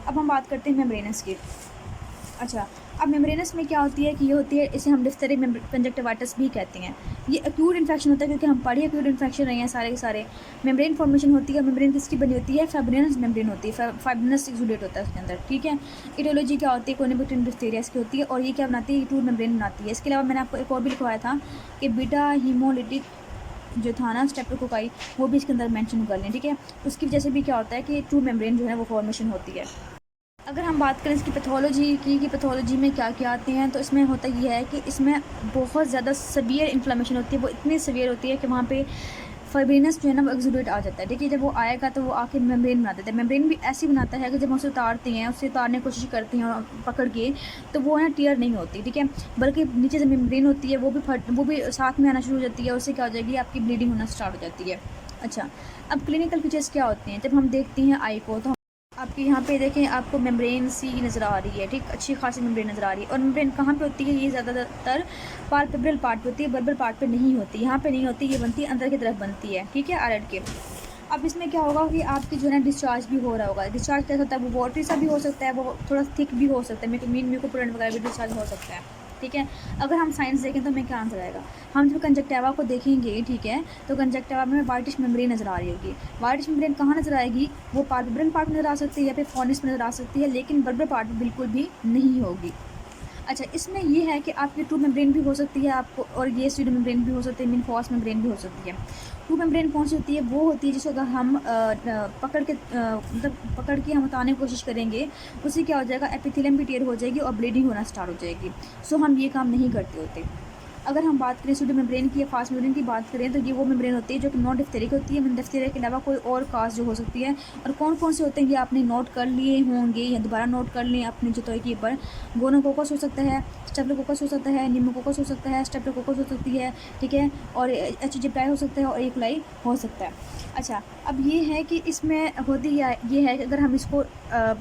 अब हम बात करते हैं मेम्ब्रेनस की। अच्छा, अब मेम्ब्रेनस में क्या होती है कि ये होती है, इसे हम डिफ्थेरिक कंजक्टिवाइटिस भी कहते हैं। ये एक्यूट इन्फेक्शन होता है, क्योंकि हम पढ़ी एक्यूट इन्फेक्शन रहे हैं सारे के सारे। मेम्ब्रेन फॉर्मेशन होती है। मेम्ब्रेन किसकी बनी होती है? फाइब्रिनस मेम्ब्रेन होती है, फाइब्रिनस एक्सुडेट होता है उसके अंदर, ठीक है। इटियोलॉजी क्या होती है? कोनिबैक्टीरियम डिफ्थेरिया की होती है, और ये क्या बनाती है? एक्यूट मेम्ब्रेन बनाती है। इसके अलावा मैंने आपको एक और भी लिखवाया था कि बीटा हीमोलिटिक जो था ना स्ट्रेप्टोकोकाई, वो भी इसके अंदर मेंशन कर लें, ठीक है। उसकी वजह से भी क्या होता है कि ट्रू मेम्ब्रेन जो है वो फॉर्मेशन होती है। अगर हम बात करें इसकी पैथोलॉजी की कि पैथोलॉजी में क्या क्या आते हैं, तो इसमें होता ये है कि इसमें बहुत ज़्यादा सवियर इन्फ्लेमेशन होती है। वो इतनी सवियर होती है कि वहाँ पे फाइब्रिनस जो है ना वो एक्सुडेट आ जाता है। देखिए, जब वो आएगा तो वो आके मेम्ब्रेन बना देता है। मेम्ब्रेन भी ऐसी बनाता है कि जब हम उसे उतारते हैं, उससे उतारने की कोशिश करते हैं पकड़ के, तो वो है टीयर नहीं होती, ठीक है। बल्कि नीचे से मेम्ब्रेन होती है वो भी साथ में आना शुरू हो जाती है। उससे क्या हो जाएगी? आपकी ब्लीडिंग होना स्टार्ट हो जाती है। अच्छा, अब क्लिनिकल फीचर्स क्या होते हैं? जब हम देखते हैं आई को, तो आपके यहाँ पे देखें, आपको मेम्ब्रेन सी नज़र आ रही है, ठीक, अच्छी खासी मेम्ब्रेन नज़र आ रही है। और मेम्ब्रेन कहाँ पे होती है? ये ज़्यादातर पाल्पेब्रल पार्ट पे होती है, बर्बल पार्ट पे नहीं होती। यहाँ पे नहीं होती, ये बनती है अंदर की तरफ बनती है, ठीक है, आयरन के। अब इसमें क्या होगा कि आपकी जो है ना डिस्चार्ज भी हो रहा होगा। डिस्चार्ज कैसा होता है? वो वाटरी सा भी हो सकता है, वो थोड़ा थिक भी हो सकता है, म्यूकोपोलेंट वगैरह भी डिस्चार्ज हो सकता है, ठीक है। अगर हम साइंस देखें तो हमें क्या आंसर आएगा? हम जब कंजक्टिवा को देखेंगे, ठीक है, तो कंजक्टिवा में वाइटिश मेम्ब्रेन नज़र आ रही होगी। वाइटिश मेम्ब्रेन कहाँ नज़र आएगी? वो पाल्पेब्रल पार्ट में नज़र आ सकती है या फिर फॉनिस में नज़र आ सकती है, लेकिन बर्बर पार्ट में बिल्कुल भी नहीं होगी। अच्छा, इसमें ये है कि आपकी ट्रू मेम्ब्रेन भी हो सकती है आपको, और ये स्यूडो मेम्ब्रेन भी हो सकती है, मीन फॉल्स मेम्ब्रेन भी हो सकती है। ट्रू मेम्ब्रेन कौन सी होती है? वो होती है जिसको अगर हम पकड़ के हम उतारने की कोशिश करेंगे, उससे क्या हो जाएगा? एपिथेलियम भी टेयर हो जाएगी और ब्लीडिंग होना स्टार्ट हो जाएगी। सो हम ये काम नहीं करते होते। अगर हम बात करें सूडो मेम्ब्रेन की या फास्ट मेम्ब्रेन की बात करें, तो ये वो मेम्ब्रेन होती है जो कि नॉन डिफ्थेरिक होती है। डिफ्थेरिया के अलावा कोई और काज जो हो सकती है, और कौन कौन से होते हैं ये आपने नोट कर लिए होंगे या दोबारा नोट कर लें अपनी जो तरीके पर। गोनोकोकस हो सकता है, स्टेप्टोकोकस हो सकता है, निमोकोकस हो सकता है, स्टेप्टोकोकस हो सकती है, ठीक है, और एच हो सकता है, और इकोलाई हो सकता है। अच्छा, अब ये है कि इसमें होती ये है कि अगर हम इसको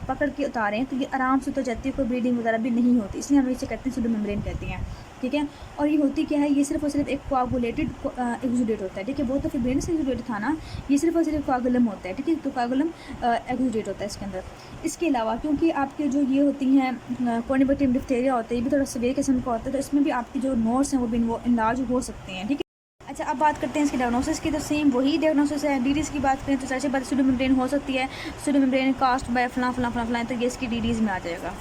पकड़ के उतारें तो ये आराम से उतर जाती है, कोई ब्लीडिंग वगैरह भी नहीं होती, इसलिए हम इसे कहते हैं सूडो मेम्ब्रेन कहते हैं, ठीक है। और ये होती क्या है? ये सिर्फ और सिर्फ एक कोआगुलेटेड एक्सुडेट होता है, ठीक है। बहुत तो फिब्रेन से एक्सुडेट था ना, ये सिर्फ और सिर्फ कोआगुलम होता है, ठीक है, तो कोआगुलम एक्सुडेट होता है इसके अंदर। इसके अलावा क्योंकि आपके जो ये होती हैं कोनिबैक्टीरियम डिफ्थेरिया होता है, ये भी थोड़ा सीवियर किस्म का होता है, तो इसमें भी आपकी जो नोड्स हैं वो भी इनलार्ज हो सकते हैं, ठीक है। अच्छा, अब बात करते हैं इसकी डायग्नोसिस की, तो सेम वही डायग्नोसिस है। डीडीज़ की बात करें तो सबसे पहले सूडो मेम्ब्रेन हो सकती है, सूडो मेम्ब्रेन कास्ट बाय फलां फलां फलां फलां, तो ये इसकी डीडीज़ में आ जाएगा।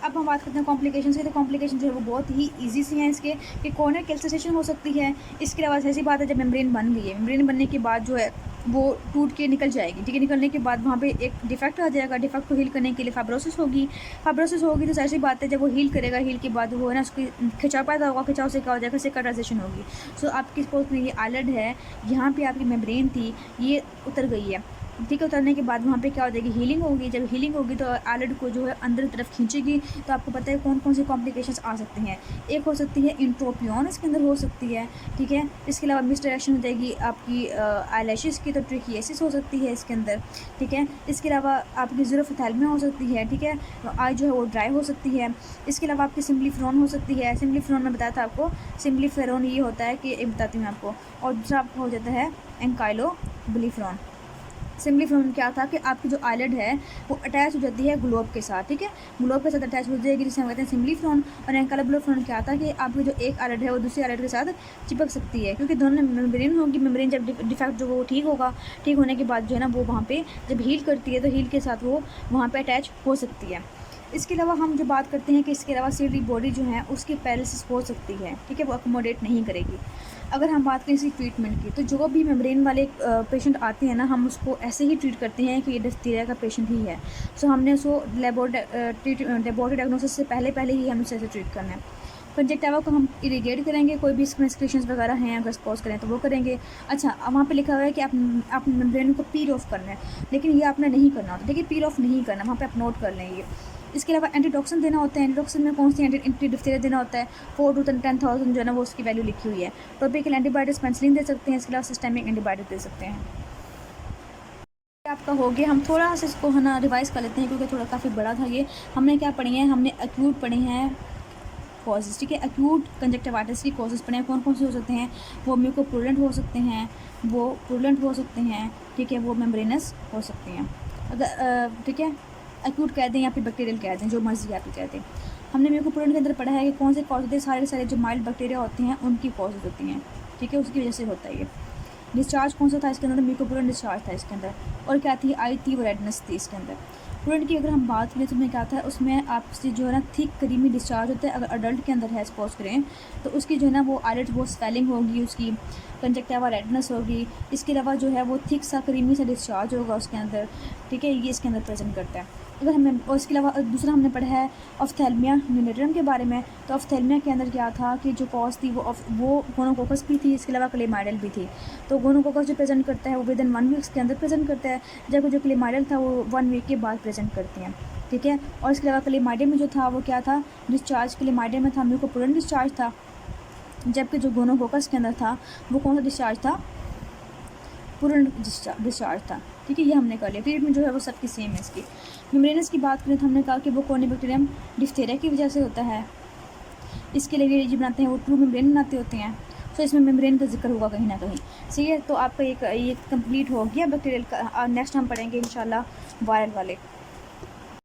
अब हम बात करते हैं कॉम्प्लिकेशन से, तो कॉम्प्लिकेशन जो है वो बहुत ही ईजी सी हैं इसके, कि कॉर्नर कैल्सिफिकेशन हो सकती है। इसके अलावा ऐसी बात है, जब मेम्ब्रेन बन गई है, मेम्ब्रेन बनने के बाद जो है वो टूट के निकल जाएगी, ठीक है। निकलने के बाद वहाँ पे एक डिफेक्ट आ जाएगा। डिफेक्ट को हील करने के लिए फाइब्रोसिस होगी। फाइब्रोसिस होगी तो ऐसी बात है, जब वो हील करेगा, हील के बाद वो है ना उसकी खिंचाव पैदा होगा, खिंचाव से क्या हो जाएगा? सिकाट्राइजेशन होगी। सो आपकी सपोज में ये आइलिड है, यहाँ पे आपकी मेम्ब्रेन थी, ये उतर गई है, ठीक है। उतरने के बाद वहाँ पे क्या हो जाएगी? हीलिंग होगी। जब हीलिंग होगी तो आइलिड को जो है अंदर की तरफ खींचेगी। तो आपको पता है कौन कौन सी कॉम्प्लिकेशंस आ सकती हैं। एक हो सकती है इंट्रोपियन, इसके अंदर हो सकती है, ठीक है। इसके अलावा मिसडायरेक्शन हो जाएगी आपकी आईलैशेस की, तो ट्रिकियासिस हो सकती है इसके अंदर, ठीक है। इसके अलावा आपकी ज़ीरोफथैल्मिया हो सकती है, ठीक है, आई जो है वो ड्राई हो सकती है। इसके अलावा आपकी सिम्प्लीफ्रोन हो सकती है। सिम्प्लीफ्रोन में बताया था आपको, सिम्प्लीफ्रोन ये होता है कि बताती हूँ आपको। और दूसरा आपका हो जाता है एंकाइलोबिलिफ्रॉन। सिम्प्लीफ्रोन क्या था कि आपकी जो आइलिड है वो अटैच हो जाती है ग्लोब के साथ, ठीक है, ग्लोब के साथ अटैच हो जाएगी, जिसे हम कहते हैं सिम्प्लीफ्रोन। और एंकाइलोबिलिफ्रॉन क्या था कि आपकी जो एक आइलिड है वो दूसरी आइलिड के साथ चिपक सकती है, क्योंकि दोनों मेम्ब्रेन होगी। मेम्ब्रेन जब डिफेक्ट जो वो ठीक होगा, ठीक होने के बाद जो है ना वो वहाँ पे जब हील करती है तो हील के साथ वो वहाँ पे अटैच हो सकती है। इसके अलावा हम जो बात करते हैं कि इसके अलावा सीडी बॉडी जो है उसकी पैरालिसिस हो सकती है, ठीक है, वो अकोमोडेट नहीं करेगी। अगर हम बात करें इसकी ट्रीटमेंट की, तो जो भी मेम्ब्रेन वाले पेशेंट आते हैं ना, हम उसको ऐसे ही ट्रीट करते हैं कि ये डिफ्थीरिया का पेशेंट ही है। सो हमने उसको लेबोरेटरी डायग्नोसिस से पहले ही हमें उसे ट्रीट करना है। कंजक्टिवा को हम इरीगेट करेंगे, कोई भी इसमें एक्सक्रीशंस वगैरह हैं अगर सपोज करें तो वो करेंगे। अच्छा, वहाँ पे लिखा हुआ है कि आप मेम्ब्रेन को पील ऑफ करना है, लेकिन ये आपने नहीं करना होता, देखिए, पील ऑफ नहीं करना, वहाँ पे आप नोट कर लेंगे। इसके अलावा एंटीटॉक्सिन देना होता है। एंटीटॉक्सिन में कौन सी एंटी डिफ्थीरिया देना होता है? 4 to 10,000 जो है ना वो उसकी वैल्यू लिखी हुई है। टॉपिकल एंटीबायोटिक्स पेनिसिलिन दे सकते हैं, इसके अलावा सिस्टेमिक एंटीबायोटिक दे सकते हैं। आपका हो गया, हम थोड़ा सा इसको है ना रिवाइज कर लेते हैं, क्योंकि थोड़ा काफ़ी बड़ा था ये। हमने क्या पढ़ी है? हमने एक्यूट पढ़ी हैं कॉजेज़, ठीक है। एक्यूट कंजक्टिवाइटिस की कॉजेज़ पढ़े हैं, कौन कौन से हो सकते हैं? वो म्यूकोप्रूलेंट हो सकते हैं, वो प्रूलेंट हो सकते हैं, ठीक है, वो मेम्ब्रेनस हो सकते हैं। अगर ठीक है, एक्यूट कह दें या फिर बैक्टीरियल कह दें, जो मर्जी आप कह दें। हमने म्यूकोप्रोन के अंदर पढ़ा है कि कौन से कॉज होते हैं, सारे सारे जो माइल्ड बैक्टीरिया होते हैं उनकी कॉजेज होती हैं, ठीक है, उसकी वजह से होता है ये। डिस्चार्ज कौन सा था इसके अंदर, म्यूकोप्रोन डिस्चार्ज था इसके अंदर। और क्या थी, आई थी, वो रेडनेस थी इसके अंदर। प्रोन की अगर हम बात करें तो उसमें क्या था, उसमें आपसे जो है ना थिक क्रीमी डिस्चार्ज होता है। अगर अडल्ट के अंदर है सपोज करें तो उसकी जो है ना वो आइलेट वो स्वेलिंग होगी, उसकी कंजक्टिवा रेडनेस होगी। इसके अलावा जो है वो थिक सा क्रीमी सा डिस्चार्ज होगा उसके अंदर, ठीक है, ये इसके अंदर प्रेजेंट करता है। अगर हमें, और इसके अलावा दूसरा हमने पढ़ा है ऑफ्थेल्मिया न्यूनेटरम के बारे में। तो ऑफ्थेल्मिया के अंदर क्या था कि जो कॉज थी वो गोनोकोकस भी थी, इसके अलावा क्लेमाइडल भी थी। तो गोनोकोकस जो प्रेजेंट करता है वो विद इन 1 वीक्स के अंदर प्रेजेंट करता है, जबकि जो क्लेमाइडल था वो 1 वीक के बाद प्रेजेंट करती हैं, ठीक है। और इसके अलावा क्लेमाइडल में जो था वो क्या था, डिस्चार्ज क्लेमाइडल में था म्यूकोप्रोन डिस्चार्ज था, जबकि जो गोनोकोकस के अंदर था वो कौन सा डिस्चार्ज था, पूर्ण डिस्चार्ज था, ठीक है। ये हमने कर लिया। पीरियड में जो है वो सबकी सेम है इसकी। मेम्ब्रेनस की बात करें तो हमने कहा कि वो कोनिबैक्टीरियम डिफ्थेरिया की वजह से होता है। इसके लिए जो बनाते हैं वो ट्रू मेम्ब्रेन बनाते होते हैं। तो इसमें मेम्ब्रेन का जिक्र होगा कहीं ना कहीं, सही है। तो आपका ये कंप्लीट हो गया बैक्टीरियल का। नेक्स्ट हम पढ़ेंगे इंशाल्लाह वायरल वाले।